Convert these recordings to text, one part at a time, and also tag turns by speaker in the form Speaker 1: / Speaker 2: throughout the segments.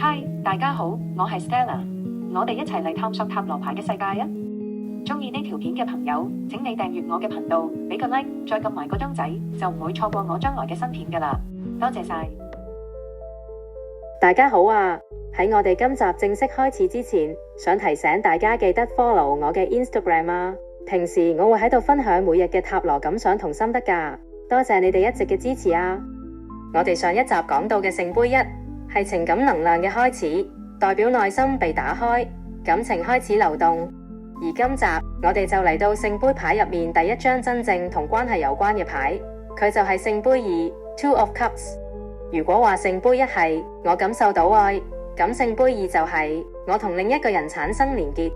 Speaker 1: 嗨，大家好，我係 Stella， 我哋一齊嚟探索塔羅牌嘅世界啊！鍾意呢條片嘅朋友，請你訂閱我嘅頻道，俾個 like， 再撳埋個鐘仔，就唔會錯過我將來嘅新片噶啦。多謝晒！
Speaker 2: 大家好啊！喺我哋今集正式開始之前，想提醒大家記得 follow 我嘅 Instagram 啊！平時我會喺度分享每日嘅塔羅感想同心得噶，多謝你哋一直嘅支持啊！我哋上一集講到嘅聖杯一係情感能量嘅開始，代表內心被打開，感情開始流動。而今集我哋就嚟到聖杯牌入面第一張真正同關係有關嘅牌，佢就係聖杯二 Two of Cups。如果話聖杯一係我感受到愛，咁聖杯二就係我同另一個人產生連結。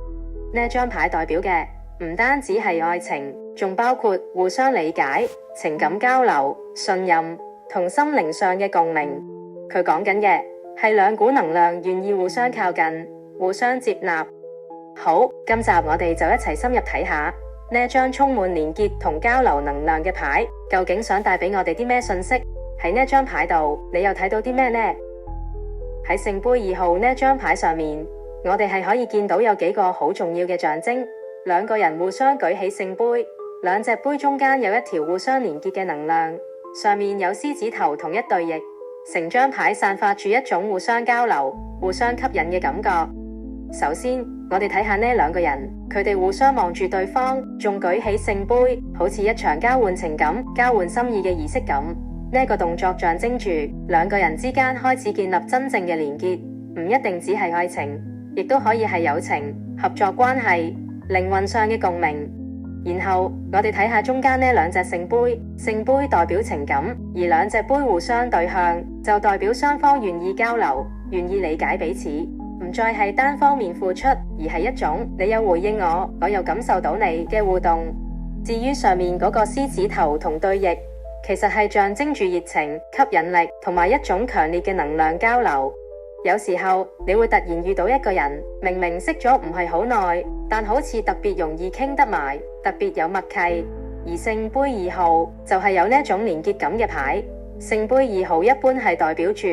Speaker 2: 呢張牌代表嘅唔單止係愛情，仲包括互相理解、情感交流、信任同心靈上嘅共鳴。佢講緊嘅係兩股能量願意互相靠近、互相接納。好，今集我哋就一齊深入睇下呢張充滿連結同交流能量嘅牌，究竟想帶俾我哋啲咩信息？喺呢張牌度，你又睇到啲咩呢？喺聖杯二號呢張牌上面，我哋係可以見到有幾個好重要嘅象徵，兩個人互相舉起聖杯，兩隻杯中間有一條互相連結嘅能量，上面有獅子頭同一對翼，成張牌散發住一種互相交流、互相吸引嘅感覺。首先，我哋睇下呢兩個人，佢哋互相望住對方，仲舉起聖杯，好似一場交換情感、交換心意嘅儀式感。呢個動作象徵住兩個人之間開始建立真正嘅連結，唔一定只係愛情，亦都可以係友情、合作關係、靈魂上嘅共鳴。然後我哋睇下中間呢兩隻聖杯，聖杯代表情感，而兩隻杯互相對向就代表雙方願意交流、願意理解彼此，唔再係單方面付出，而係一種你有回應我，我又感受到你嘅互動。至於上面嗰個獅子頭同對翼，其實係象徵住熱情、吸引力同埋一種強烈嘅能量交流。有時候你會突然遇到一個人，明明識咗唔係好耐，但好似特別容易傾得埋，特別有默契。而聖杯二號就係有呢一種連結感嘅牌。聖杯二號一般係代表住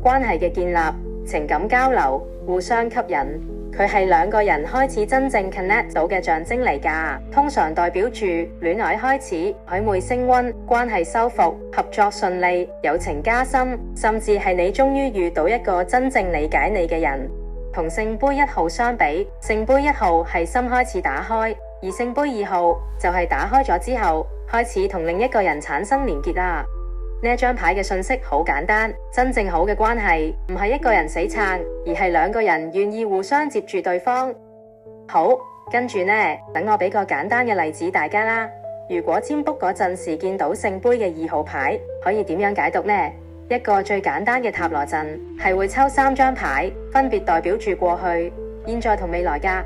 Speaker 2: 關係嘅建立、情感交流、互相吸引。佢係兩個人開始真正 connect 到嘅象徵嚟㗎，通常代表住戀愛開始、曖昧升溫、關係修復、合作順利、友情加深，甚至係你終於遇到一個真正理解你嘅人。同聖杯一號相比，聖杯一號係心開始打開，而聖杯二號就係打開咗之後，開始同另一個人產生連結啦。呢張牌嘅信息好簡單，真正好嘅關係唔係一個人死撐，而係兩個人願意互相接住對方。好，跟住呢，等我俾個簡單嘅例子大家啦。如果占卜嗰陣時見到聖杯嘅二號牌，可以點樣解讀呢？一個最簡單嘅塔羅陣係會抽三張牌，分別代表住過去、現在同未來㗎。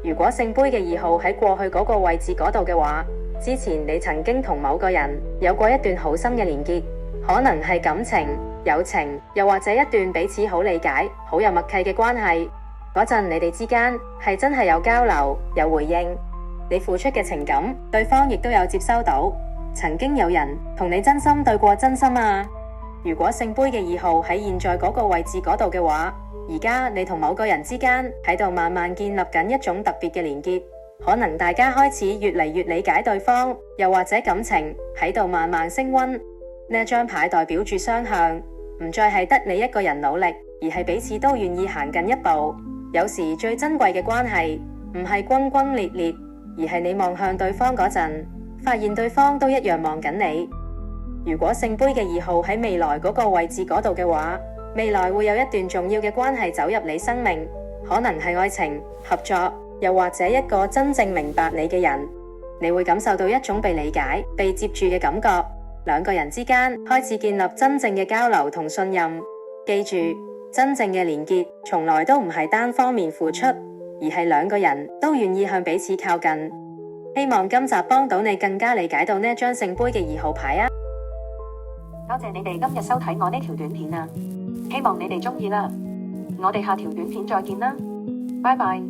Speaker 2: 如果聖杯嘅二號喺過去嗰個位置嗰度嘅話，之前你曾經同某個人有過一段好深嘅連結，可能係感情、友情，又或者一段彼此好理解、好有默契嘅關係。嗰陣你哋之間係真係有交流、有回應，你付出嘅情感，對方亦都有接收到。曾經有人同你真心對過真心啊！如果聖杯嘅二號喺現在嗰個位置嗰度嘅話，而家你同某個人之間喺度慢慢建立緊一種特別嘅連結，可能大家開始越嚟越理解對方，又或者感情喺度慢慢升溫。呢張牌代表住雙向，唔再係得你一個人努力，而係彼此都願意行近一步。有時最珍貴嘅關係唔係轟轟烈烈，而係你望向對方嗰陣，發現對方都一樣望緊你。如果聖杯嘅二號喺未來嗰個位置嗰度嘅話，未來會有一段重要嘅關係走入你生命，可能係愛情、合作，又或者一個真正明白你嘅人。你會感受到一種被理解、被接住嘅感覺，兩個人之間開始建立真正嘅交流同信任。記住，真正嘅連結從來都唔係單方面付出，而係兩個人都願意向彼此靠近。希望今集幫到你更加理解到呢張聖杯嘅二號牌啊！
Speaker 1: 多謝你哋今日收睇我呢條短片啊，希望你哋鍾意啦。我哋下條短片再見啦，拜拜。